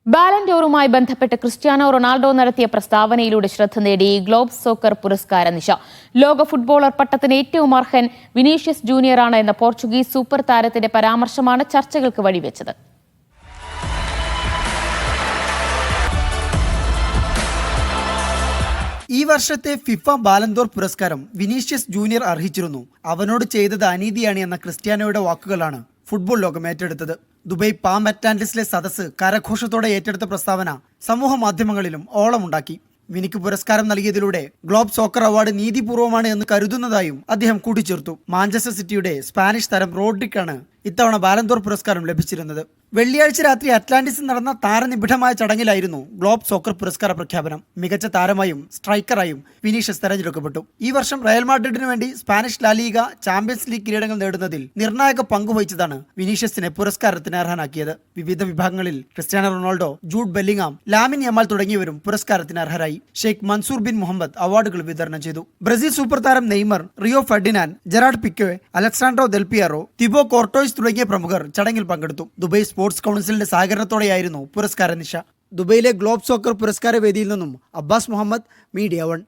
ബാലൻഡോറുമായി ബന്ധപ്പെട്ട് Cristiano Ronaldo നടത്തിയ പ്രസ്താവനയിലൂടെ ശ്രദ്ധ നേടി ഗ്ലോബ് സോക്കർ പുരസ്കാര നിശ. ലോക ഫുട്ബോളർ പട്ടത്തിന് ഏറ്റവും അർഹൻ വിനീഷ്യസ് ജൂനിയറാണ് എന്ന പോർച്ചുഗീസ് സൂപ്പർ താരത്തിന്റെ പരാമർശമാണ് ചർച്ചകൾക്ക് വഴിവെച്ചത്. ഈ വർഷത്തെ ഫിഫ ബാലൻഡോർ പുരസ്കാരം വിനീഷ്യസ് ജൂനിയർ അർഹിച്ചിരുന്നു. അവനോട് ചെയ്തത് അനീതിയാണ് എന്ന ക്രിസ്ത്യാനോയുടെ വാക്കുകളാണ് ഫുട്ബോൾ ലോകം ഏറ്റെടുത്തത്. ദുബൈ പാം അറ്റ്ലാന്റിസിലെ സദസ്സ് കരഘോഷത്തോടെ ഏറ്റെടുത്ത പ്രസ്താവന സമൂഹ മാധ്യമങ്ങളിലും ഓളമുണ്ടാക്കി. വിനിക്ക് പുരസ്കാരം നൽകിയതിലൂടെ ഗ്ലോബ് സോക്കർ അവാർഡ് നീതിപൂർവമാണ് എന്ന് കരുതുന്നതായും അദ്ദേഹം കൂട്ടിച്ചേർത്തു. മാഞ്ചസ്റ്റർ സിറ്റിയുടെ സ്പാനിഷ് താരം റോഡ്രിക്കാണ് ഇത്തവണ ബാലൻഡോർ പുരസ്കാരം ലഭിച്ചിരുന്നത്. വെള്ളിയാഴ്ച രാത്രി അറ്റ്ലാന്റിസിൽ നടന്ന താരനിബിഡമായ ചടങ്ങിലായിരുന്നു ഗ്ലോബ് സോക്കർ പുരസ്കാര പ്രഖ്യാപനം. മികച്ച താരമായും സ്ട്രൈക്കറായും വിനീഷ്യസ് തെരഞ്ഞെടുക്കപ്പെട്ടു. ഈ വർഷം റയൽ മാഡ്രിഡിന് വേണ്ടി സ്പാനിഷ് ലാലിഗ, ചാമ്പ്യൻസ് ലീഗ് കിരീടങ്ങൾ നേടുന്നതിൽ നിർണായക പങ്കുവഹിച്ചതാണ് വിനീഷ്യസിനെ പുരസ്കാരത്തിന് അർഹനാക്കിയത്. വിവിധ വിഭാഗങ്ങളിൽ Cristiano Ronaldo, Jude Bellingham, Lamine Yamal തുടങ്ങിയവരും പുരസ്കാരത്തിന് അർഹരായി. ഷെയ്ഖ് മൻസൂർ ബിൻ മുഹമ്മദ് അവാർഡുകൾ വിതരണം ചെയ്തു. ബ്രസീൽ സൂപ്പർ താരം Neymar, Rio Ferdinand, Gerard Pique, Alessandro Del Piero, Thibaut Courtois തുടങ്ങിയ പ്രമുഖർ ചടങ്ങിൽ പങ്കെടുത്തു. ദുബൈ സ്പോർട്സ് കൗൺസിലിന്റെ സഹകരണത്തോടെയായിരുന്നു പുരസ്കാര നിശ. ദുബൈയിലെ ഗ്ലോബ് സോക്കർ പുരസ്കാര വേദിയിൽ നിന്നും അബ്ബാസ് മുഹമ്മദ്, മീഡിയ 1.